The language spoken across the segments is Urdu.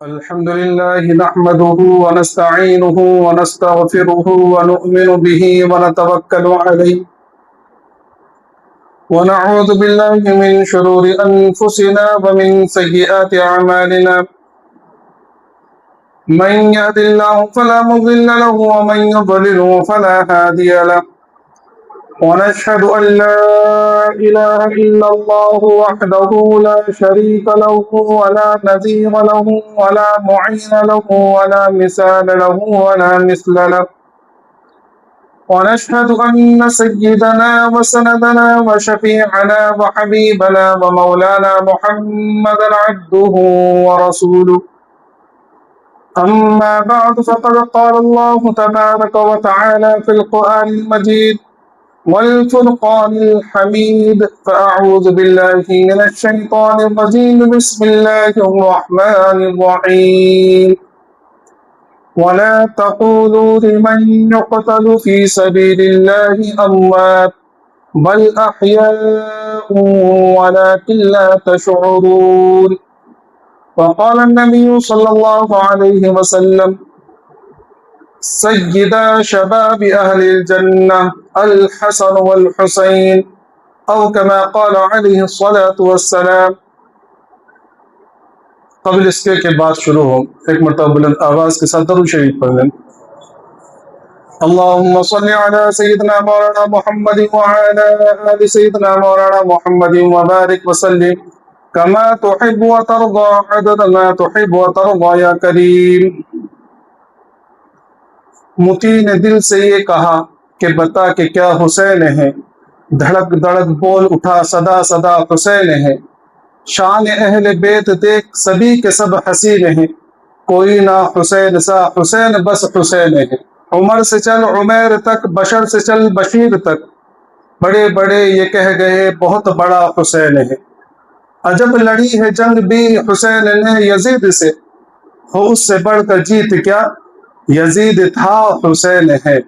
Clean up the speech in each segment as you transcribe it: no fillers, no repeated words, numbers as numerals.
الحمد لله نحمده ونستعينه ونستغفره ونؤمن به ونتوكل عليه ونعوذ بالله من شرور أنفسنا ومن سيئات أعمالنا من يهد الله فلا مضل له ومن يضلل فلا هادي له ونشهد أن لا إله إلا الله وحده لا شريك له ولا نظير له ولا معين له ولا مثال له ولا مثل له ونشهد أن سيدنا وسندنا وشفيعنا وحبيبنا ومولانا محمدا عبده ورسوله أما بعد فقد قال الله تبارك وتعالى في القرآن المجيد والفرقان الحميد فأعوذ بالله من الشيطان الرجيم بسم الله الرحمن الرحيم ولا تقولوا لمن يقتل في سبيل الله أموات بل أحياء ولكن لا تشعرون وقال النبي صلى الله عليه وسلم سيدا شباب أهل الجنة الحسن والحسين أو كما قال عليه الصلاة والسلام. قبل اس کے بعد شروع ہو ایک مرتبہ بلند آواز کے ساتھ درود شریف پڑھ لیں. اللهم صل على سيدنا مولانا محمد وعلى آل سيدنا مولانا محمد وبارك وسلم كما تحب وترضى عدد ما تحب وترضى يا كريم. متی نے دل سے یہ کہا کہ بتا کہ کیا حسین ہے، دھڑک دھڑک بول اٹھا صدا صدا حسین ہے. شان اہل بیت دیکھ سبھی کے سب حسین ہیں، کوئی نہ حسین سا حسین بس حسین ہے. عمر سے چل عمیر تک، بشر سے چل بشیر تک، بڑے بڑے یہ کہہ گئے بہت بڑا حسین ہے. عجب لڑی ہے جنگ بھی حسین نے یزید سے، ہو اس سے بڑھ کر جیت کیا یزید تھا حسین ہے.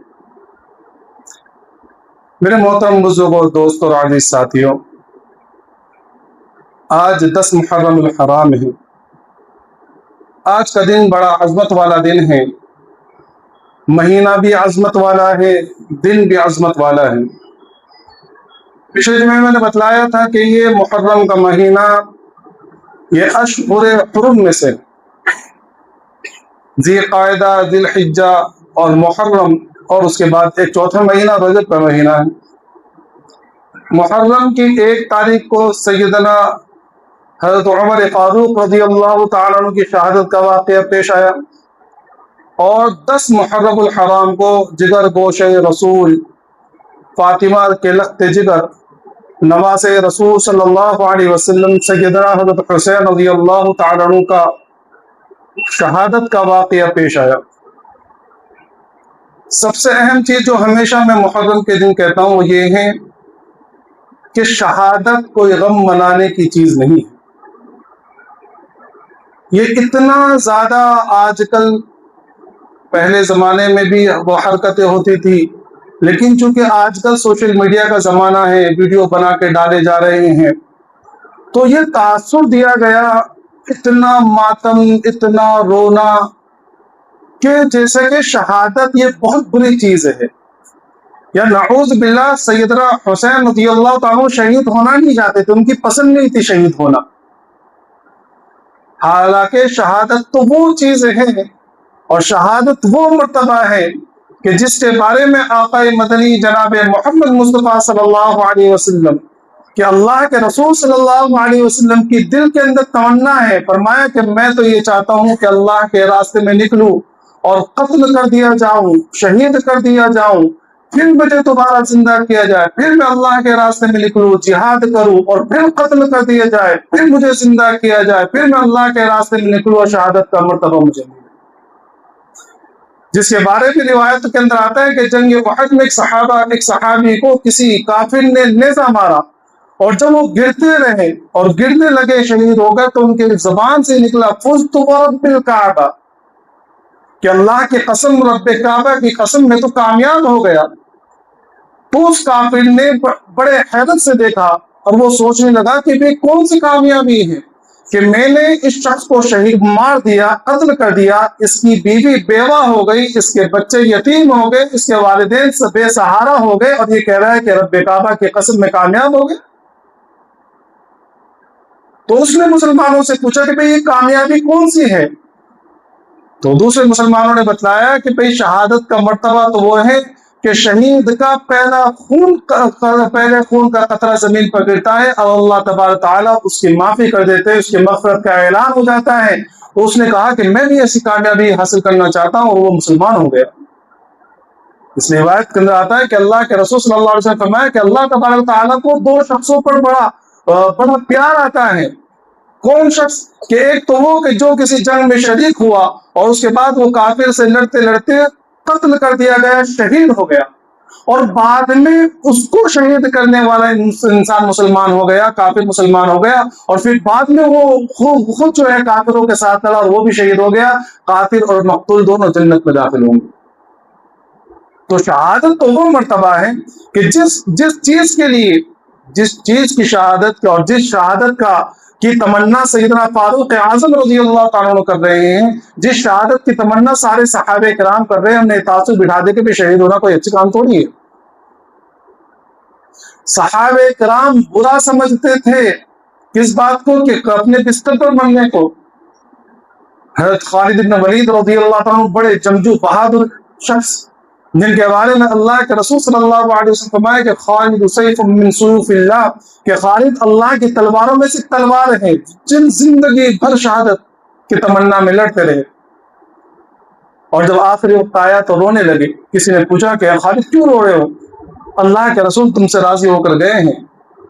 میرے محترم بزرگوں، دوستوں اور عزیز ساتھیوں، آج 10 محرم الحرام ہے. آج کا دن بڑا عظمت والا دن ہے، مہینہ بھی عظمت والا ہے، دن بھی عظمت والا ہے. پچھلے جمعے میں نے بتلایا تھا کہ یہ محرم کا مہینہ یہ اشہر حرم میں سے ذی قاعدہ، ذی الحجہ اور محرم، اور اس کے بعد ایک چوتھا مہینہ رجب کا مہینہ ہے. محرم کی 1 تاریخ کو سیدنا حضرت عمر فاروق رضی اللہ تعالیٰ عنہ کی شہادت کا واقعہ پیش آیا، اور 10 محرم الحرام کو جگر گوش رسول، فاطمہ کے لخت جگر، نواز رسول صلی اللہ علیہ وسلم سیدنا حضرت حسین رضی اللہ تعالیٰ عنہ کا شہادت کا واقعہ پیش آیا. سب سے اہم چیز جو ہمیشہ میں محرم کے دن کہتا ہوں وہ یہ ہے کہ شہادت کوئی غم منانے کی چیز نہیں ہے. یہ اتنا زیادہ آج کل، پہلے زمانے میں بھی وہ حرکتیں ہوتی تھی، لیکن چونکہ آج کل سوشل میڈیا کا زمانہ ہے، ویڈیو بنا کے ڈالے جا رہے ہیں، تو یہ تاثر دیا گیا، اتنا ماتم، اتنا رونا، کہ جیسے کہ شہادت یہ بہت بری چیز ہے، یا نعوذ باللہ سیدنا حسین رضی اللہ تعالیٰ شہید ہونا نہیں چاہتے تھے، ان کی پسند نہیں تھی شہید ہونا. حالانکہ شہادت تو وہ چیز ہے، اور شہادت وہ مرتبہ ہے کہ جس کے بارے میں آقا مدنی جناب محمد مصطفیٰ صلی اللہ علیہ وسلم، کہ اللہ کے رسول صلی اللہ علیہ وسلم کی دل کے اندر تمنا ہے، فرمایا کہ میں تو یہ چاہتا ہوں کہ اللہ کے راستے میں نکلوں اور قتل کر دیا جاؤں، شہید کر دیا جاؤں، پھر مجھے دوبارہ زندہ کیا جائے، پھر میں اللہ کے راستے میں نکلوں، جہاد کروں، اور پھر قتل کر دیا جائے، پھر مجھے زندہ کیا جائے، پھر میں اللہ کے راستے میں نکلوں اور شہادت کا مرتبہ مجھے ملے. جس کے بارے میں روایت کے اندر آتا ہے کہ جنگ احد میں ایک صحابی کو کسی کافر نے نیزہ مارا، اور جب وہ گرتے رہے اور گرنے لگے، شہید ہو گئے، تو ان کی زبان سے نکلا فزت ورب الکعبہ، کہ اللہ کی قسم، رب کعبہ کی قسم، میں تو کامیاب ہو گیا. تو اس کافر نے بڑے حیرت سے دیکھا، اور وہ سوچنے لگا کہ یہ کون سی کامیابی ہے کہ میں نے اس شخص کو شہید مار دیا، قتل کر دیا، اس کی بیوی بیوہ ہو گئی، اس کے بچے یتیم ہو گئے، اس کے والدین سے بے سہارا ہو گئے، اور یہ کہہ رہا ہے کہ رب کعبہ کی قسم میں کامیاب ہو گئے۔ تو اس نے مسلمانوں سے پوچھا کہ بھئی یہ کامیابی کون سی ہے؟ تو دوسرے مسلمانوں نے بتلایا کہ بھئی شہادت کا مرتبہ تو وہ ہے کہ شہید کا پہلے خون کا قطرہ زمین پر گرتا ہے اور اللہ تبارک تعالیٰ اس کی معافی کر دیتے ہیں، اس کی مغفرت کا اعلان ہو جاتا ہے۔ تو اس نے کہا کہ میں بھی ایسی کامیابی حاصل کرنا چاہتا ہوں، اور وہ مسلمان ہو گیا۔ اس روایت کے اندر آتا ہے کہ اللہ کے رسول صلی اللہ علیہ وسلم فرمایا کہ اللہ تبارک تعالیٰ کو دو شخصوں پر بڑا پیار آتا ہے۔ کون شخص؟ کہ ایک تو وہ کہ جو کسی جنگ میں شریک ہوا اور اس کے بعد وہ کافر سے لڑتے لڑتے قتل کر دیا گیا، شہید ہو گیا، اور بعد میں اس کو شہید کرنے والا انسان مسلمان ہو گیا، کافر مسلمان ہو گیا، اور پھر بعد میں وہ خود جو ہے کافروں کے ساتھ لڑا اور وہ بھی شہید ہو گیا۔ قاتل اور مقتول دونوں جنت میں داخل ہوں گے۔ تو شہادت تو وہ مرتبہ ہے کہ جس چیز کے لیے، جس چیز کی شہادت اور جس شہادت کی تمنا سیدنا فاروق اعظم رضی اللہ تعالیٰ عنہ کر رہے ہیں، جس شہادت کی تمنا سارے صحابہ کرام کر رہے ہیں، ہم نے تعصب بٹھا دے کہ بھی شہید ہونا کوئی اچھی کام تھوڑی ہے۔ صحابہ کرام برا سمجھتے تھے کس بات کو؟ کہ اپنے بستر پر مرنے کو۔ حضرت خالد بن ولید رضی اللہ تعالیٰ عنہ بڑے جنگجو بہادر شخص، جن کے بارے میں اللہ کے رسول صلی اللہ علیہ وسلم فرمایا کہ خالد سیف من سیوف اللہ، کہ خالد اللہ کی تلواروں میں سے تلوار ہے، جن زندگی بھر شہادت کی تمنا میں لڑتے رہے، اور جب آخری وقت آیا تو رونے لگے۔ کسی نے پوچھا کہ خالد کیوں رو رہے ہو؟ اللہ کے رسول تم سے راضی ہو کر گئے ہیں،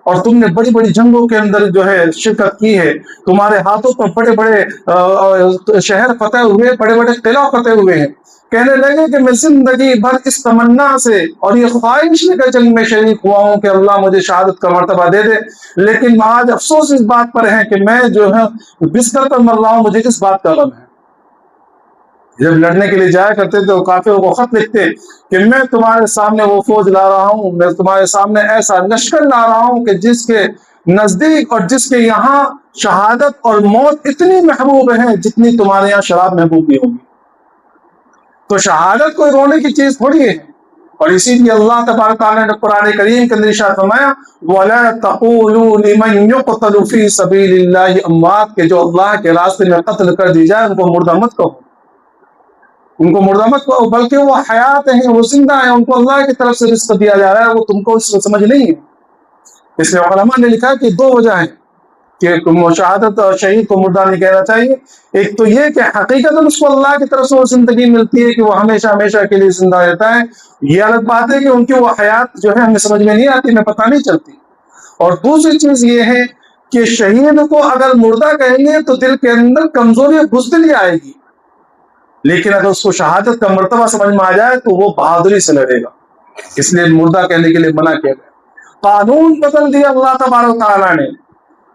اور تم نے بڑی بڑی جنگوں کے اندر جو ہے شرکت کی ہے، تمہارے ہاتھوں پر بڑے بڑے شہر فتح ہوئے، بڑے بڑے قلعہ فتح ہوئے ہیں۔ کہنے لگے کہ میں زندگی بھر اس تمنا سے اور یہ خواہش لے کر جنگ میں شریک ہوا ہوں کہ اللہ مجھے شہادت کا مرتبہ دے دے، لیکن آج افسوس اس بات پر ہے کہ میں جو ہے بستر پر مر رہا ہوں، مجھے اس بات کا غم ہے۔ جب لڑنے کے لیے جایا کرتے تھے تو کافروں کو خط لکھتے کہ میں تمہارے سامنے وہ فوج لا رہا ہوں، میں تمہارے سامنے ایسا لشکر لا رہا ہوں کہ جس کے نزدیک اور جس کے یہاں شہادت اور موت اتنی محبوب ہے جتنی تمہارے یہاں شراب محبوب نہیں ہوگی۔ تو شہادت کوئی رونے کی چیز تھوڑی ہے، اور اسی لیے اللہ تبارک تعالیٰ نے قرآن کریم کے اندر ارشاد فرمایا وَلَا تَقُولُوا لِمَن يُقْتَلُ فِي سَبِيلِ اللَّهِ اموات، کہ جو اللہ کے راستے میں قتل کر دی جائے ان کو مردہ مت کہو، ان کو مردہ مت کہو، بلکہ وہ حیات ہیں، وہ زندہ ہیں، ان کو اللہ کی طرف سے رزق دیا جا رہا ہے، وہ تم کو اس کو سمجھ نہیں ہے۔ اس لیے علماء نے لکھا کہ دو وجہ ہیں کہ شہادت اور شہید کو مردہ نہیں کہنا چاہیے۔ ایک تو یہ کہ حقیقت اس کو اللہ کی طرف سے وہ زندگی ملتی ہے کہ وہ ہمیشہ ہمیشہ کے لیے زندہ رہتا ہے، یہ الگ بات ہے کہ ان کی وہ حیات جو ہے ہمیں سمجھ میں نہیں آتی، ہمیں پتہ نہیں چلتی۔ اور دوسری چیز یہ ہے کہ شہید کو اگر مردہ کہیں گے تو دل کے اندر کمزوری اور بزدلی آئے گی، لیکن اگر اس کو شہادت کا مرتبہ سمجھ میں آ جائے تو وہ بہادری سے لڑے گا، اس لیے مردہ کہنے کے لیے منع کیا گیا۔ قانون بدل دیا اللہ تبارک تعالیٰ نے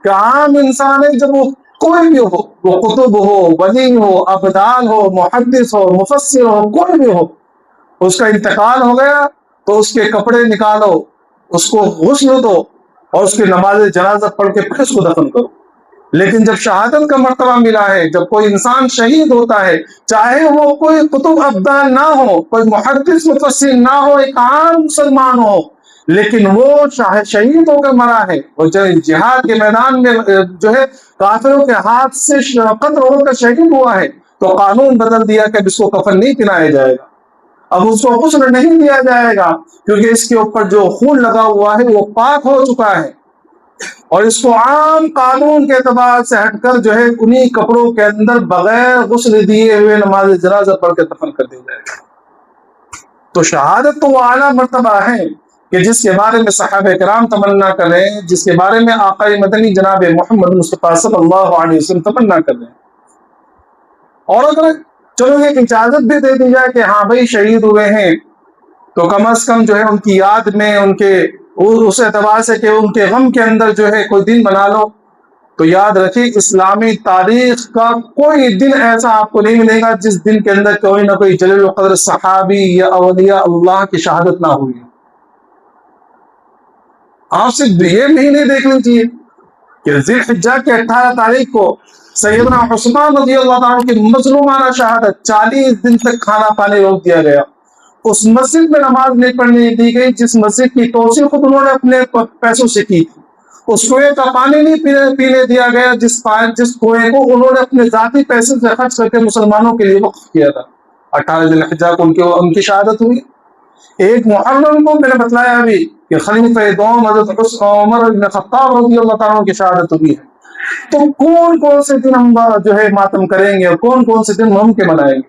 کہ عام انسان ہے، جب وہ کوئی بھی ہو، وہ قطب ہو، ولی ہو، ابدال ہو، محدث ہو، مفسر ہو، کوئی بھی ہو، اس کا انتقال ہو گیا تو اس کے کپڑے نکالو، اس کو غسل دو اور اس کی نماز جنازہ پڑھ کے پھر اس کو دفن کرو۔ لیکن جب شہادت کا مرتبہ ملا ہے، جب کوئی انسان شہید ہوتا ہے، چاہے وہ کوئی قطب ابدال نہ ہو، کوئی محدث مفسر نہ ہو، ایک عام مسلمان ہو، لیکن وہ شہید ہو کر مرا ہے، وہ جہاد کے میدان میں جو ہے کافروں کے ہاتھ سے قتل ہو کر شہید ہوا ہے، تو قانون بدل دیا کہ اب اس کو کفن نہیں پہنایا جائے گا، اب اس کو غسل نہیں دیا جائے گا، کیونکہ اس کے اوپر جو خون لگا ہوا ہے وہ پاک ہو چکا ہے، اور اس کو عام قانون کے اعتبار سے ہٹ کر جو ہے انہی کپڑوں کے اندر بغیر غسل دیے ہوئے نماز جنازہ پڑھ کے دفن کر دیا جائے گا۔ تو شہادت تو وہ اعلیٰ مرتبہ ہے کہ جس کے بارے میں صحابہ کرام تمنا کر رہے ہیں، جس کے بارے میں آقا مدنی جناب محمد مصطفیٰ صلی اللہ علیہ وسلم تمنا کر رہے ہیں۔ اور اگر چلو یہ اجازت بھی دے دی جائے کہ ہاں بھائی شہید ہوئے ہیں تو کم از کم جو ہے ان کی یاد میں، ان کے اس اعتبار سے کہ ان کے غم کے اندر جو ہے کوئی دن بنا لو، تو یاد رکھیں اسلامی تاریخ کا کوئی دن ایسا آپ کو نہیں ملے گا جس دن کے اندر کوئی نہ کوئی جلیل القدر صحابی یا اولیاء اللہ کی شہادت نہ ہوئی۔ آپ صرف یہ نہیں دیکھنا چاہیے کہ ذی الحجہ کے 18 تاریخ کو سیدنا عثمان رضی اللہ تعالیٰ کی مظلومانہ شہادت، 40 دن تک کھانا پانی روک دیا گیا، اس مسجد میں نماز نہیں پڑھنے دی گئی جس مسجد کی توسیع خود انہوں نے اپنے پیسوں سے کی تھی، اس کنویں کا پانی نہیں پینے دیا گیا جس کنویں کو انہوں نے اپنے ذاتی پیسے سے خرچ کر کے مسلمانوں کے لیے وقف کیا تھا۔ 18 ذی الحجہ کو ان کی شہادت ہوئی۔ ایک محرم کو میں نے بتلایا ابھی کہ خلیفہ دوم حضرت عمر بن خطاب رضی اللہ تعالیٰ کی شہادت ہوئی ہے۔ تو کون کون سے دن ہم جو ہے ماتم کریں گے اور کون کون سے دن غم کے منائیں گے؟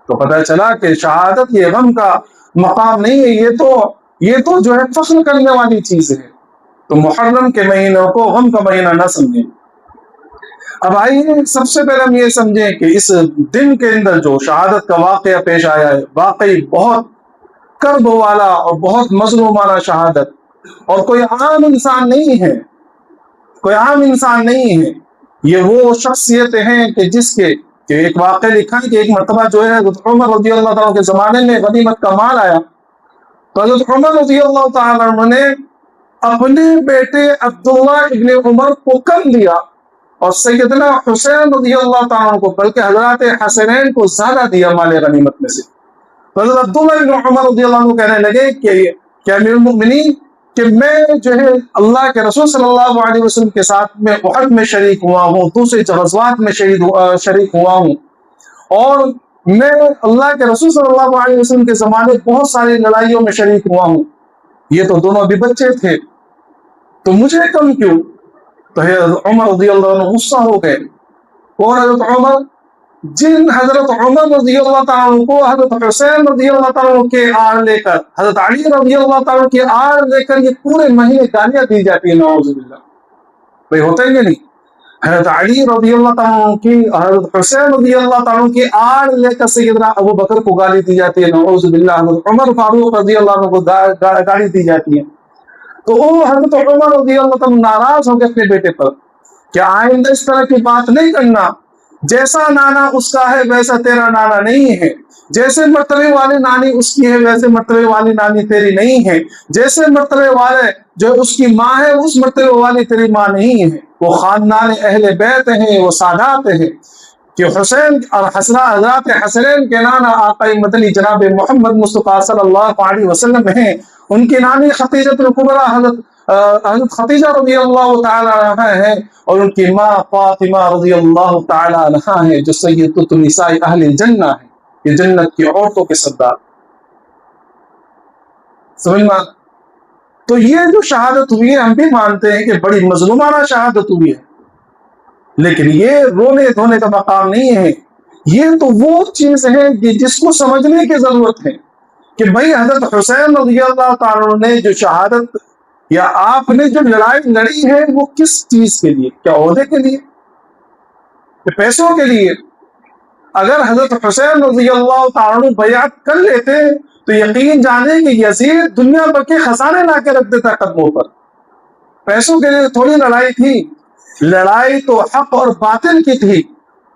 تو پتہ چلا کہ شہادت یہ غم کا مقام نہیں ہے، یہ تو جو ہے فخر کرنے والی چیز ہے۔ تو محرم کے مہینوں کو غم کا مہینہ نہ سمجھیں۔ اب آئیے سب سے پہلے ہم یہ سمجھیں کہ اس دن کے اندر جو شہادت کا واقعہ پیش آیا ہے واقعی بہت کرب والا اور بہت مظلومانہ شہادت، اور کوئی عام انسان نہیں ہے، کوئی عام انسان نہیں ہے، یہ وہ شخصیتیں ہیں کہ جس کے کہ ایک واقعہ لکھا ہے کہ ایک مرتبہ جو ہے حضرت عمر رضی اللہ تعالیٰ کے زمانے میں غنیمت کا مال آیا، تو حضرت عمر رضی اللہ تعالیٰ نے اپنے بیٹے عبداللہ ابن عمر کو کم دیا اور سیدنا حسین رضی اللہ تعالیٰ کو بلکہ حضرات حسنین کو زیادہ دیا مال غنیمت میں سے۔ حضرت عبداللہ ابن عمر رضی اللہ عنہ کہنے لگے کہ امیر المؤمنین کہ میں جو ہے اللہ کے رسول صلی اللہ علیہ وسلم کے ساتھ میں احد میں شریک ہوا ہوں، دوسرے غزوات میں شریک ہوا ہوں، اور میں اللہ کے رسول صلی اللہ علیہ وسلم کے زمانے بہت ساری لڑائیوں میں شریک ہوا ہوں، یہ تو دونوں بھی بچے تھے تو مجھے کم کیوں؟ تو حضرت عمر رضی اللہ عنہ غصہ ہو گئے۔ کون حضرت عمر؟ جن حضرت عمر رضی اللہ تعالیٰ کو حضرت حسین رضی اللہ تعالیٰ کے آڑ لے کر، حضرت علی رضی اللہ تعالیٰ کے آڑ لے کر یہ پورے مہینے گالیاں دی جاتی ہیں، نعوذ باللہ۔ بھائی ہوتا ہی نہیں، حضرت علی رضی اللہ تعالیٰ کی، حضرت حسین رضی اللہ تعالیٰ کی آڑ لے کر سیدنا ابو بکر کو گالی دی جاتی ہے، نعوذ باللہ۔ حضرت عمر فاروق رضی اللہ عنہ کو گالی دی جاتی ہے۔ تو وہ حضرت عمر رضی اللہ تعالیٰ ناراض ہو گئے اپنے بیٹے پر کہ آئندہ اس طرح کی بات نہیں کرنا، جیسا نانا اس کا ہے ویسا تیرا نانا نہیں ہے، جیسے مرتبے والی نانی اس کی ہے ویسے مرتبے والی نانی تیری نہیں ہے، جیسے مرتبے والے جو اس کی ماں ہے اس مرتبے والی تیری ماں نہیں ہے، وہ خاندان اہل بیت ہیں، وہ سادات ہیں کہ حسین اور حضرات حسنین کے نانا آقا مدنی جناب محمد مصطفیٰ صلی اللہ علیہ وسلم ہیں، ان کی نانی خدیجہ الکبریٰ حضرت خدیجہ رضی اللہ تعالی عنہا ہے، اور ان کی ماں فاطمہ رضی اللہ تعالی عنہا ہے جو سیدۃ النساء اہل جنہ ہے، یہ جنت کی عورتوں کے سردار۔ سمجھنا؟ تو یہ جو شہادت ہوئی ہے ہم بھی مانتے ہیں کہ بڑی مظلومانہ شہادت ہوئی ہے، لیکن یہ رونے دھونے کا مقام نہیں ہے، یہ تو وہ چیز ہے جس کو سمجھنے کی ضرورت ہے کہ بھائی حضرت حسین رضی اللہ تعالیٰ نے جو شہادت یا آپ نے جو لڑائی لڑی ہے وہ کس چیز کے لیے؟ کیا عہدے کے لیے؟ کہ پیسوں کے لیے؟ اگر حضرت حسین رضی اللہ تعالیٰ بیعت کر لیتے تو یقین جانے کہ یزید دنیا بھر کے خزانے لا کے رکھ دیتا قدموں پر۔ پیسوں کے لیے تھوڑی لڑائی تھی، لڑائی تو حق اور باطل کی تھی،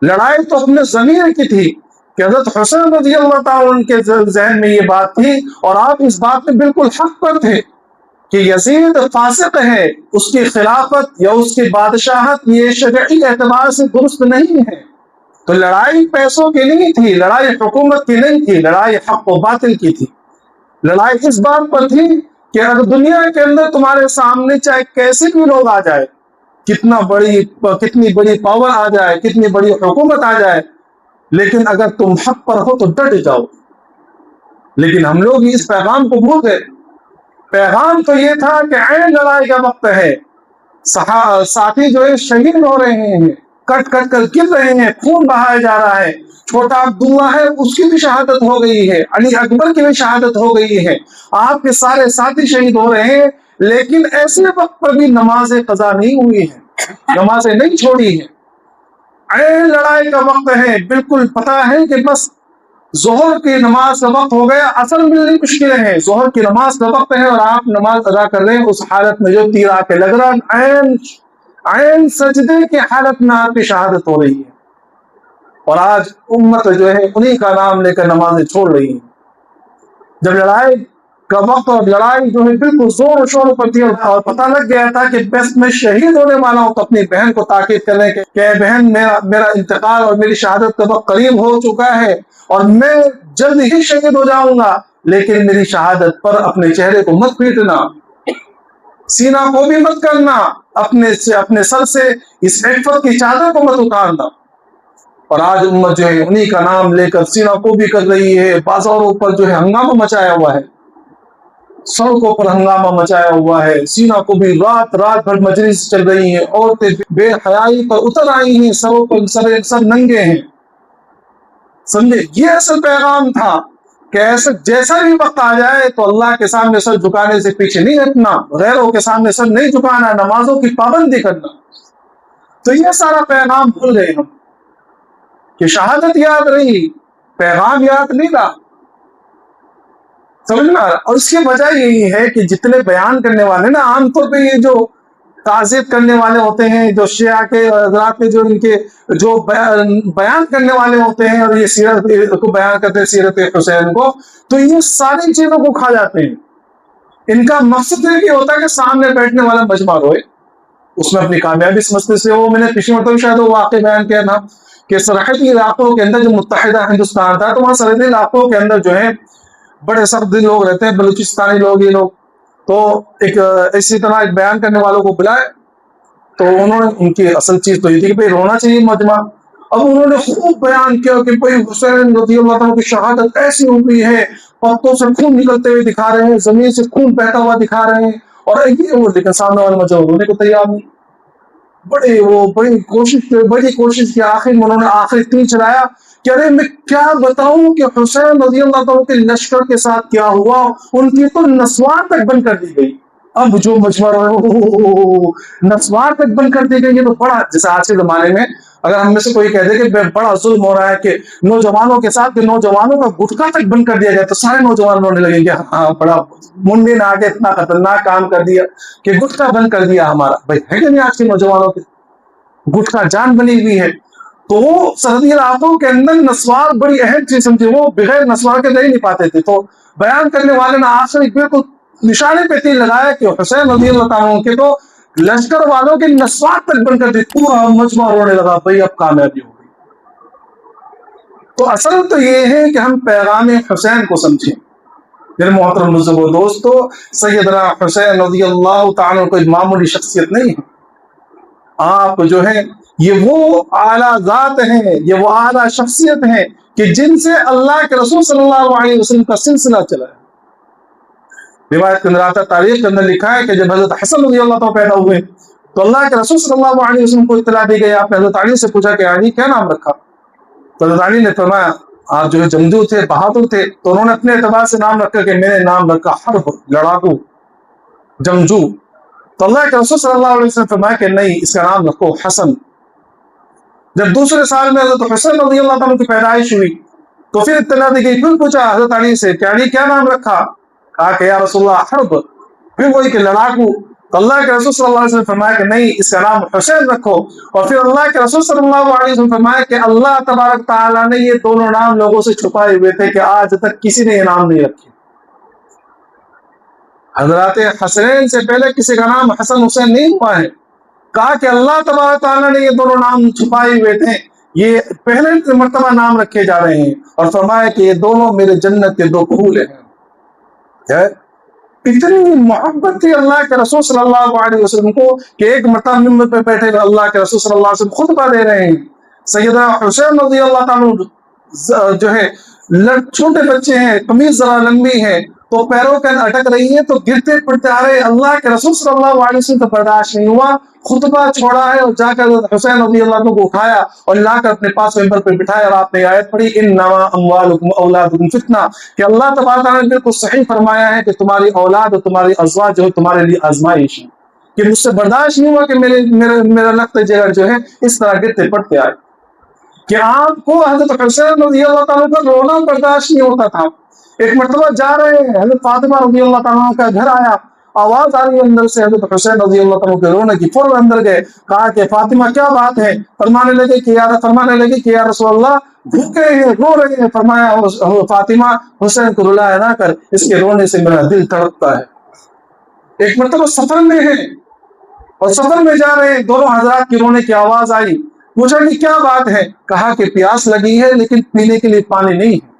لڑائی تو اپنے ضمیر کی تھی کہ حضرت حسین رضی اللہ تعالیٰ عنہ کے ذہن میں یہ بات تھی اور آپ اس بات میں بالکل حق پر تھے کہ یزید فاسق ہے، اس کی خلافت یا اس کی بادشاہت یہ شرعی اعتبار سے درست نہیں ہے۔ تو لڑائی پیسوں کی نہیں تھی، لڑائی حکومت کی نہیں تھی، لڑائی حق و باطل کی تھی۔ لڑائی اس بات پر تھی کہ اگر دنیا کے اندر تمہارے سامنے چاہے کیسے بھی لوگ آ جائے، کتنی بڑی پاور آ جائے، کتنی بڑی حکومت آ جائے، لیکن اگر تم حق پر ہو تو ڈٹ جاؤ۔ لیکن ہم لوگ اس پیغام کو بھول گئے۔ پیغام تو یہ تھا کہ عین لڑائی کا وقت ہے، ساتھی جو ہے شہید ہو رہے ہیں، کٹ کٹ کر گر رہے ہیں، خون بہایا جا رہا ہے، چھوٹا عبداللہ ہے اس کی بھی شہادت ہو گئی ہے، علی اکبر کی بھی شہادت ہو گئی ہے، آپ کے سارے ساتھی شہید ہو رہے ہیں، لیکن ایسے وقت پر بھی نماز قضا نہیں ہوئی ہے، نمازیں نہیں چھوڑی ہیں۔ عین لڑائی کا وقت ہے، بالکل پتہ ہے کہ بس ظہر کی نماز کا وقت ہو گیا، اصل ملنی مشکلیں ہیں، ظہر کی نماز کا وقت ہے اور آپ نماز ادا کر رہے ہیں، اس حالت میں جو تیر آ کے لگ رہا، عین سجدے کی حالت میں آپ کی شہادت ہو رہی ہے، اور آج امت جو ہے انہی کا نام لے کر نمازیں چھوڑ رہی ہیں۔ جب لڑائی کا وقت اور لڑائی جو ہے بالکل زور و شور پر تھی، اور پتہ لگ گیا تھا کہ بس میں شہید ہونے والا ہوں، تو اپنی بہن کو تاکید کرنے کہ اے بہن، میرا انتقال اور میری شہادت کا وقت قریب ہو چکا ہے اور میں جلد ہی شہید ہو جاؤں گا، لیکن میری شہادت پر اپنے چہرے کو مت پیٹنا، سینہ کو بھی مت کرنا، اپنے سر سے اس عفت کی چادر کو مت اتارنا۔ اور آج امت جو ہے انہی کا نام لے کر سینہ کو بھی کر رہی ہے، بازاروں پر جو ہے ہنگامہ مچایا ہوا ہے، سڑکوں پر ہنگامہ مچایا ہوا ہے، سینہ کو بھی رات رات بھر مجلس چل رہی ہیں، عورتیں بے حیائی پر اتر آئی ہیں، سروں پر سب ننگے ہیں۔ سمجھے، یہ اصل پیغام تھا کہ ایسا جیسا بھی وقت آ جائے تو اللہ کے سامنے سر جھکانے سے پیچھے نہیں ہٹنا، غیروں کے سامنے سر نہیں جھکانا، نمازوں کی پابندی کرنا۔ تو یہ سارا پیغام بھول گئے ہم کہ شہادت یاد رہی، پیغام یاد نہیں رہا، سمجھنا۔ اور اس کی وجہ یہی ہے کہ جتنے بیان کرنے والے نا، عام طور پہ یہ جو تعزیت کرنے والے ہوتے ہیں، جو شیعہ کے حضرات کے جو ان کے جو بیان کرنے والے ہوتے ہیں، اور یہ سیرت کو بیان کرتے ہیں، سیرت حسین کو، تو یہ ساری چیزوں کو کھا جاتے ہیں۔ ان کا مقصد یہ ہوتا ہے کہ سامنے بیٹھنے والا مجمع روئے، اس میں اپنی کامیابی سمجھتے سے وہ، میں نے پچھلی مرتبہ شاید وہ واقعہ بیان کیا تھا کہ سرحدی علاقوں کے اندر جو متحدہ ہندوستان تھا، تو وہاں سرحدی علاقوں کے اندر جو ہے بڑے سخت دل لوگ رہتے ہیں، بلوچستانی لوگ، یہ لوگ، تو ایک اسی طرح ایک بیان کرنے والوں کو بلائے، تو انہوں نے، ان کی اصل چیز تو یہ تھی کہ بھئی رونا چاہیے مجمع۔ اب انہوں نے خوب بیان کیا کہ بھئی حسین رضی اللہ عنہ کی شہادت ایسی ہوئی ہے، پتوں سے خون نکلتے ہوئے دکھا رہے ہیں، زمین سے خون بہتا ہوا دکھا رہے ہیں، اور یہ وہ، لیکن سامنے والے مجمع رونے کو تیار نہیں۔ بڑی کوشش کی، آخر میں انہوں نے آخری تیر چلایا کہ ارے میں کیا بتاؤں کہ حسین رضی اللہ عنہ کے لشکر کے ساتھ کیا ہوا، ان کی تو نسوار تک بند کر دی گئی۔ اب جو مجمع نسوار تک بند کر دی گئی، یہ تو بڑا، جیسے آج کے زمانے میں اگر ہم میں سے کوئی کہہ دے کہ بڑا ظلم ہو رہا ہے کہ نوجوانوں کے ساتھ، کہ نوجوانوں کا گٹکا تک بند کر دیا جائے، تو سارے نوجوان رونے لگیں گے، ہاں بڑا منڈے نے آگے اتنا خطرناک کام کر دیا کہ گٹکا بند کر دیا ہمارا۔ بھائی ہے کہ نہیں، آج کے نوجوانوں کے گٹکا جان بنی ہوئی ہے۔ تو وہ سرحدی علاقوں کے اندر نسوار بڑی اہم چیز سمجھے، وہ بغیر نسوار کے رہ نہیں پاتے تھے۔ تو بیان کرنے والے نے آخری بالکل نشانے پہ تیر لگایا کہ حسین رضی اللہ عنہ کے تو لشکر والوں کے نسوار تک بند کر دی، پورا مجمع رونے لگا، بھائی اب کامیابی ہو گئی۔ تو اصل تو یہ ہے کہ ہم پیغام حسین کو سمجھیں۔ میرے محترم بزرگوں، دوستو، سیدنا حسین رضی اللہ تعالیٰ کوئی معمولی شخصیت نہیں ہے۔ آپ جو ہے یہ وہ اعلیٰ ذات ہیں، یہ وہ اعلیٰ شخصیت ہیں کہ جن سے اللہ کے رسول صلی اللہ علیہ وسلم کا سلسلہ چلا ہے۔ روایت کے اندر آتا، تاریخ کے اندر لکھا ہے کہ جب حضرت حسن رضی اللہ عنہ پیدا ہوئے تو اللہ کے رسول صلی اللہ علیہ وسلم کو اطلاع دی گئی۔ آپ نے حضرت علی سے پوچھا کہ علی کیا نام رکھا؟ تو حضرت علی نے فرمایا، آپ جو ہے جنگجو تھے، بہادر تھے، تو انہوں نے اپنے اعتبار سے نام رکھا کہ میں نے نام رکھا حرب، لڑاکو، جنگجو۔ تو اللہ کے رسول صلی اللہ علیہ وسلم فرمایا کہ نہیں، اس کا نام رکھو حسن۔ جب دوسرے سال میں حضرت حسین رضی اللہ عنہ کی پیدائش ہوئی تو پھر اطلاع دی گئی، پھر پوچھا حضرت علی سے کہ علی کیا نام رکھا؟ کہا کہ یا رسول اللہ حرب، پھر وہی کہ لڑاکو۔ تو اللہ کے رسول صلی اللہ علیہ وسلم فرمایا کہ نہیں، اس کا نام حسین رکھو۔ اور پھر اللہ کے رسول صلی اللہ علیہ وسلم فرمایا کہ اللہ تبارک تعالیٰ نے یہ دونوں نام لوگوں سے چھپائے ہوئے تھے کہ آج تک کسی نے یہ نام نہیں رکھے۔ حضرات حسنین سے پہلے کسی کا نام حسن حسین نہیں ہوا ہے۔ کہا کہ اللہ تبارک تعالیٰ نے یہ دونوں نام چھپائے ہوئے تھے، یہ پہلے مرتبہ نام رکھے جا رہے ہیں، اور فرمایا کہ یہ دونوں میرے جنت کے دو پھول ہیں۔ اتنی محبت تھی اللہ کے رسول صلی اللہ علیہ وسلم کو کہ ایک مرتبہ منبر پہ بیٹھے ہوئے اللہ کے رسول صلی اللہ علیہ وسلم خطبہ دے رہے ہیں۔ سیدنا حسین رضی اللہ عنہ جو ہے چھوٹے بچے ہیں، قمیض ذرا لمبی ہے تو پیروں کے اٹک رہی ہے، تو گرتے پڑتے آ رہے، اللہ کے رسول صلی اللہ علیہ وسلم کو برداشت نہیں ہوا، خطبہ چھوڑا ہے اور جا کر حسین رضی اللہ عنہ کو اٹھایا اور لا کر اپنے پاس منبر پہ بٹھایا، اور آپ نے آیت پڑھی انما اموالکم اولادکم فتنہ، کہ اللہ تبارک تعالیٰ نے بالکل صحیح فرمایا ہے کہ تمہاری اولاد اور تمہاری ازواج جو ہے تمہارے لیے آزمائش ہے، کہ مجھ سے برداشت نہیں ہوا کہ میرا لخت جگر جو ہے اس طرح گرتے پڑتے آئے، کہ آپ کو حضرت حسین رضی اللہ تعالیٰ کا رونا برداشت نہیں ہوتا تھا۔ ایک مرتبہ جا رہے ہیں، حضرت فاطمہ رضی اللہ تعالیٰ کا گھر آیا آواز آ رہی ہے اندر سے حضرت حسین رضی اللہ تعالیٰ کے رونے کی، فوراً اندر گئے، کہا کہ فاطمہ کیا بات ہے؟ فرمانے لگے کہ یا رسول اللہ بھوکے ہیں، رو رہے ہیں۔ فرمایا فاطمہ حسین کو رلایا نہ کر، اس کے رونے سے میرا دل تڑپتا ہے۔ ایک مرتبہ سفر میں ہے اور سفر میں جا رہے ہیں، دونوں حضرات کی رونے کی آواز آئی، پوچھا کہ کیا بات ہے؟ کہا کہ پیاس لگی ہے لیکن پینے کے لیے پانی نہیں ہے۔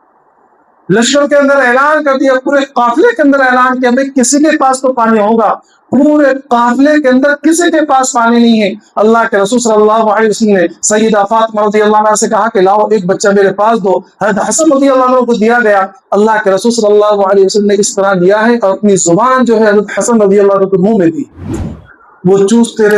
لشکر کے اندر اعلان کر دیا، پورے قافلے کے اندر اعلان کیا، بھائی کسی کے پاس تو پانی ہوگا، پورے قافلے کے اندر کسی کے پاس پانی نہیں ہے۔ اللہ کے رسول صلی اللہ علیہ وسلم نے سیدہ فاطمہ رضی اللہ عنہ سے کہا کہ لاؤ ایک بچہ میرے پاس دو۔ حضرت حسن رضی اللہ عنہ کو دیا گیا۔ اللہ کے رسول صلی اللہ علیہ وسلم نے اس طرح دیا ہے اور اپنی زبان جو ہے حضرت حسن رضی اللہ عنہ کے منہ میں دی، وہ چوستے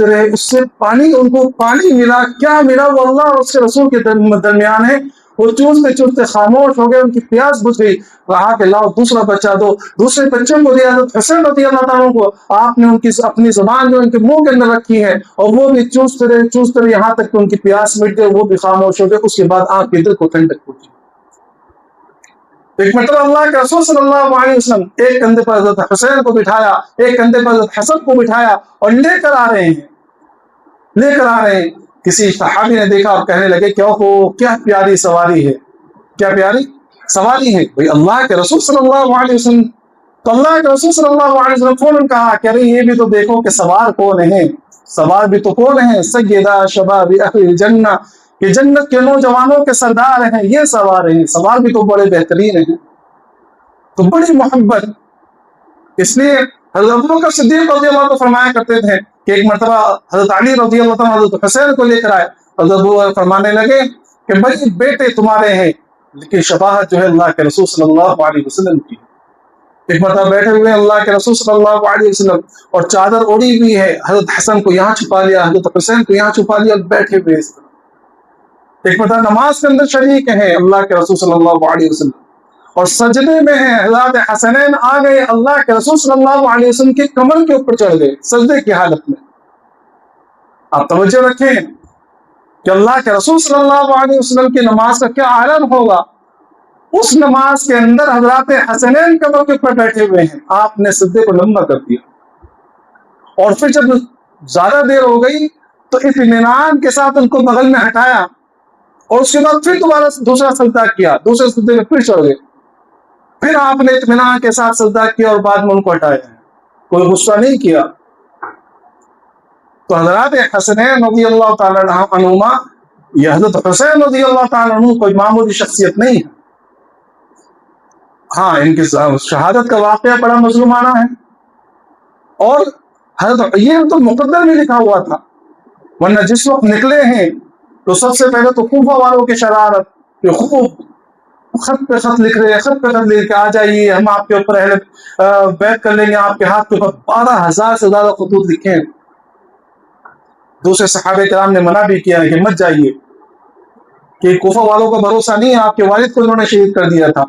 رہے، اس سے پانی، ان کو پانی ملا، کیا ملا وہ اللہ اور اس کے رسول کے درمیان ہے۔ وہ چوستے خاموش ہو گئے، ان کی پیاس بجھ گئی۔ کہا کہ لاؤ دوسرا بچہ دو، دوسرے بچے کو دیا حضرت حسین رضی اللہ تعالیٰ کو۔ آپ نے ان کی اپنی زبان جو ان کے منہ کے اندر رکھی ہے اور وہ بھی چوستے رہے یہاں تک کہ ان کی پیاس مٹ گئی، وہ بھی خاموش ہو گئے۔ اس کے بعد آپ کے دل کو ٹھنڈک پہنچی۔ ایک مرتبہ اللہ کے رسول صلی اللہ علیہ وسلم ایک کندھے پر حضرت حسین کو بٹھایا، ایک کندھے پر حضرت حسن کو بٹھایا اور لے کر آ رہے ہیں۔ کسی صحابی نے دیکھا اور کہنے لگے کیا پیاری سواری ہے، کیا پیاری سواری ہے بھئی اللہ کے رسول صلی اللہ علیہ وسلم۔ تو اللہ کے رسول صلی اللہ علیہ وسلم فوراً کہا کہ ارے یہ بھی تو دیکھو کہ سوار کون ہے، سوار بھی تو کون ہے، سیدہ شباب اہل الجنہ، کہ جنت کے نوجوانوں کے سردار ہیں، یہ سوار ہیں، سوار بھی تو بڑے بہترین ہیں۔ تو بڑی محبت، اس لیے حضرت ابوبکر صدیق رضی اللہ عنہ فرمایا کرتے تھے کہ ایک مرتبہ حضرت علی رضی اللہ عنہ حضرت حسین کو لے کر آئے، حضرت ابوبکر فرمانے لگے کہ بھائی بیٹے تمہارے ہیں لیکن شباہت جو ہے اللہ کے رسول صلی اللہ علیہ وسلم کی۔ ایک مرتبہ بیٹھے ہوئے اللہ کے رسول صلی اللہ علیہ وسلم اور چادر اوڑی ہوئی ہے، حضرت حسن کو یہاں چھپا لیا، حضرت حسین کو یہاں چھپا لیا، بیٹھے ہوئے اس طرح۔ ایک مرتبہ نماز کے اندر شریک ہیں اللہ کے رسول صلی اللہ علیہ وسلم اور سجدے میں ہیں، حضرت حسنین آ گئے، اللہ کے رسول صلی اللہ علیہ وسلم کے کمر کے اوپر چڑھ گئے سجدے کی حالت میں۔ آپ توجہ رکھیں کہ اللہ کے رسول صلی اللہ علیہ وسلم کی نماز کا کیا عالم ہوگا۔ اس نماز کے اندر حضرات حسنین کمر کے اوپر بیٹھے ہوئے ہیں، آپ نے سجدے کو لمبا کر دیا اور پھر جب زیادہ دیر ہو گئی تو اطمینان کے ساتھ ان کو بغل میں ہٹایا اور اس کے بعد پھر دوبارہ دوسرا سجدہ کیا، دوسرے سجدے میں پھر چڑھ گئے، پھر آپ نے اطمینان کے ساتھ سجدہ کیا اور بعد میں ان کو ہٹایا، کوئی غصہ نہیں کیا۔ تو حضرات حسنین رضی اللہ تعالیٰ عنہما، یہ حضرت حسین رضی اللہ تعالیٰ عنہ کوئی معمولی شخصیت نہیں ہے۔ ہاں ان کی شہادت کا واقعہ بڑا مظلومانہ ہے اور حضرت یہ تو مقدر میں لکھا ہوا تھا، ورنہ جس وقت نکلے ہیں تو سب سے پہلے تو کوفہ والوں کی شرارت کہ خوب خط پہ خط لکھ رہے ہیں، خط پہ خط لکھ کے آ جائیے، ہم آپ کے اوپر اہل بیعت کر لیں گے، آپ کے ہاتھ کے اوپر 12,000 سے زیادہ خطوط لکھے ہیں۔ دوسرے صحابہ کرام نے منع بھی کیا ہے کہ مت جائیے، کہ کوفہ والوں کا بھروسہ نہیں ہے، آپ کے والد کو انہوں نے شہید کر دیا تھا۔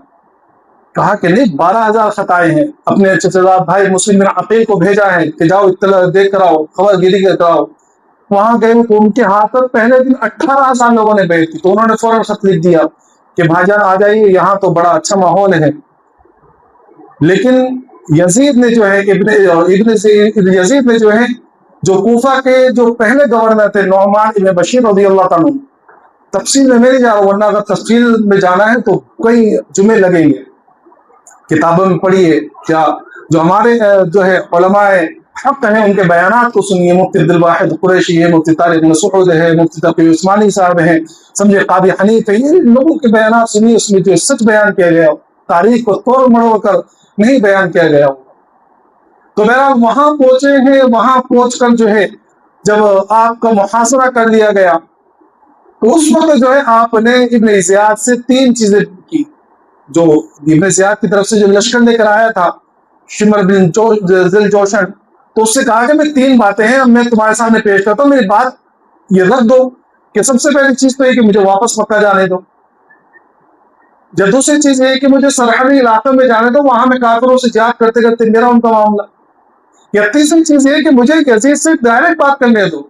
کہا کہ نہیں، 12,000 خط آئے ہیں، اپنے چچا بھائی مسلم بن عقیل کو بھیجا ہے کہ جاؤ اطلاع دیکھ کر آؤ، خبر گیری کر آؤ۔ وہاں گئے تو ان کے ہاتھ پر پہلے دن 18,000 لوگوں نے بیعت کی، تو انہوں نے فوراً خط لکھ دیا کہ بھائی جان آ جائیے، یہاں تو بڑا اچھا ماحول ہے۔ لیکن یزید نے جو ہے یزید نے جو ہے جو کوفہ کے جو پہلے گورنر تھے نعمان ابن بشیر رضی اللہ تعالیٰ عنہ، تفصیل میں نہیں جا رہا، ورنہ اگر تفصیل میں جانا ہے تو کئی جمعے لگیں گے، کتابوں میں پڑھیے، کیا جو ہمارے جو ہے علماء حق ہیں ان کے بیانات کو سنیے، مفتی عبدالواحد قریشی ہے، مفتی طارق مسعود ہے، مفتی تقی عثمانی صاحب ہیں، سمجھے قاضی حنیف ہے، یہ لوگوں کے بیانات سنیے، اس میں جو سچ بیان کیا گیا، تاریخ کو توڑ مڑوڑ کر نہیں بیان کیا گیا۔ تو بہرحال وہاں پہنچے ہیں، وہاں پہنچ کر جو ہے جب آپ کا محاصرہ کر لیا گیا تو اس وقت جو ہے آپ نے ابن زیاد سے 3 چیزیں کی، جو ابن زیاد کی طرف سے جو لشکر لے کر آیا تھا شمر بن ذل جوشن، تو اس سے کہا کہ میں 3 باتیں ہیں میں تمہارے سامنے پیش کرتا ہوں، میری بات یہ رکھ دو کہ سب سے پہلی چیز تو یہ کہ مجھے واپس مکہ جانے دو، جب دوسری چیز یہ کہ مجھے سرحدی علاقے میں جانے دو، وہاں میں کافروں سے جہاد کرتے کرتے میرا ان کا معاملہ، یا تیسری چیز یہ کہ مجھے یزید سے ڈائریکٹ بات کرنے دو۔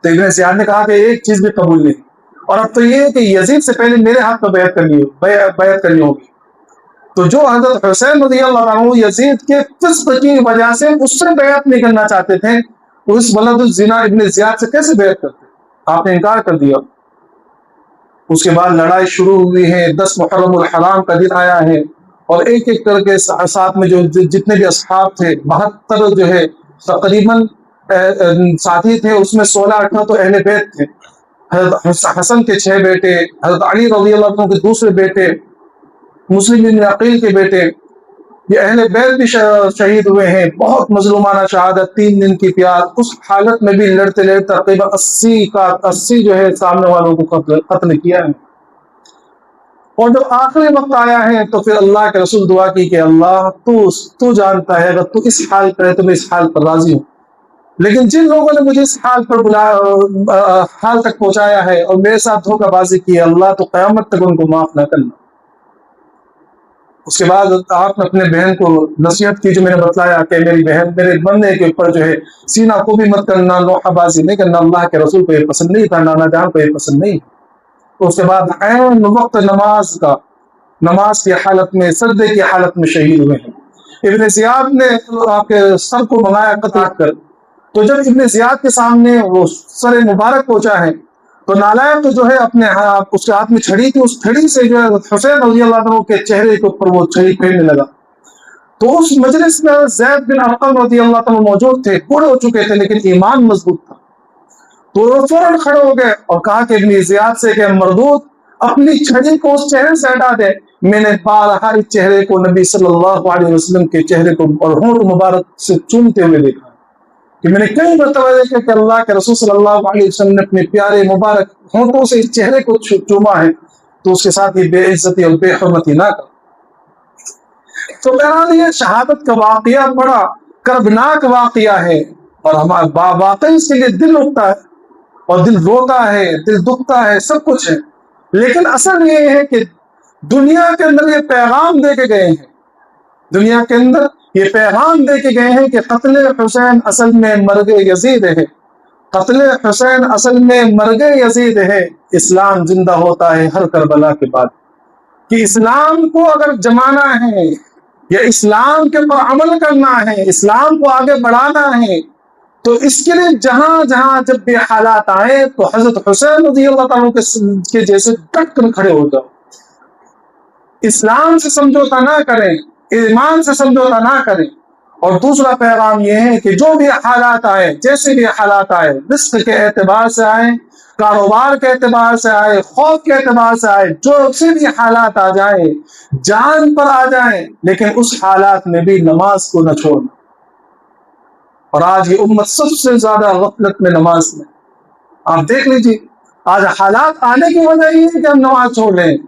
تو ابن زیاد نے کہا کہ ایک چیز بھی قبول نہیں، اور اب تو یہ ہے کہ یزید سے پہلے میرے ہاتھ پر بیعت کرنی ہوگی۔ تو جو حضرت حسین رضی اللہ عنہ یزید کے فسق کی وجہ سے اس سے بیعت نہیں کرنا چاہتے تھے، اس ولد الزنا ابن زیاد سے کیسے بیعت کرتے؟ آپ نے انکار کر دیا۔ اس کے بعد لڑائی شروع ہوئی ہے، 10 محرم الحرام کا دن آیا ہے، اور ایک ایک کر کے ساتھ میں جو جتنے بھی اصحاب تھے 72 جو ہے تقریباً ساتھی تھے، اس میں 16-18 تو اہل بیت تھے۔ حضرت حسن کے 6 بیٹے، حضرت علی رضی اللہ عنہ کے دوسرے بیٹے، مسلم بن عقیل کے بیٹے، یہ اہل بیت بھی شہید ہوئے ہیں۔ بہت مظلومانہ شہادت، 3 دن کی پیاس، اس حالت میں بھی لڑتے لڑتے تقریباً 80 جو ہے سامنے والوں کو قتل کیا ہے۔ اور جب آخری وقت آیا ہے تو پھر اللہ کے رسول دعا کی کہ اللہ تو جانتا ہے، اگر تو اس حال پر ہے تو میں اس حال پر راضی ہوں، لیکن جن لوگوں نے مجھے اس حال پر حال تک پہنچایا ہے اور میرے ساتھ دھوکہ بازی کی ہے، اللہ تو قیامت تک ان کو معاف نہ کرنا۔ اس کے بعد آپ نے اپنے بہن کو نصیحت کی، جو میں نے بتلایا کہ میری بہن میرے بندے کے اوپر جو ہے سینہ کو بھی مت کرنا، لوحہ بازی نہیں کرنا، اللہ کے رسول کو یہ پسند نہیں تھا، نانا جان کو یہ پسند نہیں۔ تو اس کے بعد عین وقت نماز کی حالت میں، سجدے کی حالت میں شہید ہوئے ہیں۔ ابن زیاد نے آپ کے سر کو منگایا قتل کر، تو جب ابن زیاد کے سامنے وہ سر مبارک پہنچا ہے تو نالائق جو ہے اپنے اس کے ہاتھ میں چھڑی تھی، اس چھڑی سے جو ہے حسین رضی اللہ عنہ کے چہرے کے اوپر وہ چھڑی پھیرنے لگا۔ تو اس مجلس میں زید بن ارقم رضی اللہ عنہ موجود تھے، بوڑھے ہو چکے تھے لیکن ایمان مضبوط تھا، تو وہ فوراً کھڑے ہو گئے اور کہا کہ ابن زیاد سے کہ مردود اپنی چھڑی کو اس چہرے سے ہٹا دے، میں نے بارہا اس چہرے کو نبی صلی اللہ علیہ وسلم کے چہرے کو اور ہونٹ مبارک سے چومتے ہوئے دیکھا، کہ میں نے کئی مرتبہ دیکھا کہ اللہ کے رسول صلی اللہ علیہ وسلم نے اپنے پیارے مبارک ہونٹوں سے اس چہرے کو چوما ہے، تو اس کے ساتھ یہ بے عزتی اور بے حرمتی نہ کر۔ تو بہرحال یہ شہادت کا واقعہ بڑا کربناک واقعہ ہے، اور ہمارا واقعی اس کے لیے دل اٹھتا ہے اور دل روتا ہے، دل دکھتا ہے، سب کچھ ہے، لیکن اصل یہ ہے کہ دنیا کے اندر یہ پیغام دے کے گئے ہیں، دنیا کے اندر یہ پیغام دے کے گئے ہیں کہ قتل حسین اصل میں مرگ یزید ہے، قتل حسین اصل میں مرگ یزید ہے، اسلام زندہ ہوتا ہے ہر کربلا کے بعد، کہ اسلام کو اگر جمانا ہے یا اسلام کے اوپر عمل کرنا ہے، اسلام کو آگے بڑھانا ہے، تو اس کے لیے جہاں جہاں جب بھی حالات آئے تو حضرت حسین رضی اللہ عنہ کے جیسے ڈٹ کر کھڑے ہو جاؤ، اسلام سے سمجھوتا نہ کریں، ایمان سے سمجھوتا نہ کریں۔ اور دوسرا پیغام یہ ہے کہ جو بھی حالات آئے، جیسے بھی حالات آئے، رزق کے اعتبار سے آئے، کاروبار کے اعتبار سے آئے، خوف کے اعتبار سے آئے، جو سے بھی حالات آ جائیں، جان پر آ جائیں، لیکن اس حالات میں بھی نماز کو نہ چھوڑنا۔ اور آج یہ امت سب سے زیادہ غفلت میں نماز میں، آپ دیکھ لیجیے آج حالات آنے کی وجہ یہ ہے کہ ہم نماز چھوڑ رہے ہیں۔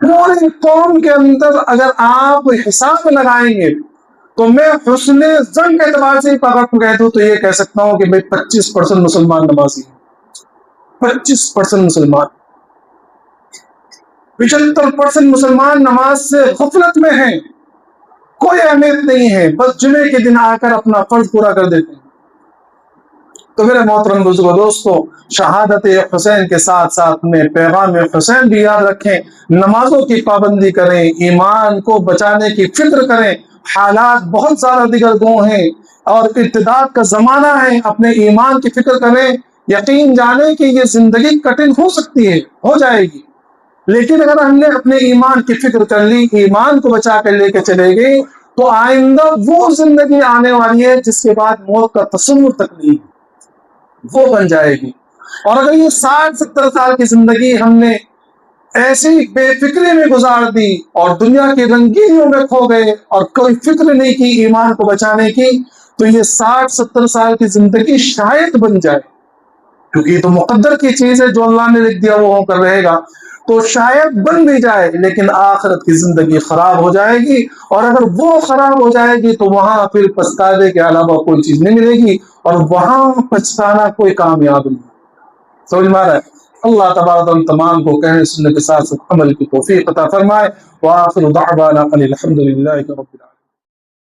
پوری قوم کے اندر اگر آپ حساب لگائیں گے تو میں حسن ظن کے اعتبار سے پکڑ کہہ دوں تو یہ کہہ سکتا ہوں کہ 25% مسلمان نمازی ہیں، 25% مسلمان، 75% مسلمان نماز سے غفلت میں ہیں، کوئی اہمیت نہیں ہے، بس جمعے کے دن آ کر اپنا فرض پورا کر دیتے ہیں۔ تو میرے محترم بزرگوں دوستو، شہادت حسین کے ساتھ ساتھ میں پیغام حسین بھی یاد رکھیں، نمازوں کی پابندی کریں، ایمان کو بچانے کی فکر کریں، حالات بہت زیادہ دیگر گو ہیں اور ارتداد کا زمانہ ہے، اپنے ایمان کی فکر کریں، یقین جانیں کہ یہ زندگی کٹن ہو سکتی ہے، ہو جائے گی، لیکن اگر ہم نے اپنے ایمان کی فکر کر لی، ایمان کو بچا کر لے کے چلے گئے، تو آئندہ وہ زندگی آنے والی ہے جس کے بعد موت کا تصور تک نہیں، وہ بن جائے گی۔ اور اگر یہ 60-70 سال کی زندگی ہم نے ایسی بے فکری میں گزار دی اور دنیا کی رنگینیوں میں کھو گئے اور کوئی فکر نہیں کی ایمان کو بچانے کی، تو یہ 60-70 سال کی زندگی شاید بن جائے، کیونکہ یہ تو مقدر کی چیز ہے، جو اللہ نے لکھ دیا وہ ہو کر رہے گا، تو شاید بن بھی جائے، لیکن آخرت کی زندگی خراب ہو جائے گی، اور اگر وہ خراب ہو جائے گی تو وہاں پھر پچھتانے کے علاوہ کوئی چیز نہیں ملے گی، اور وہاں پچھتانا کوئی کامیاب نہیں۔ سمجھ میں آ رہا ہے؟ اللہ تبارک و تعالی تمام کو کہنے سننے کے ساتھ عمل کی توفیق عطا فرمائے۔ وآخر دعوانا ان الحمد للہ رب العالمین۔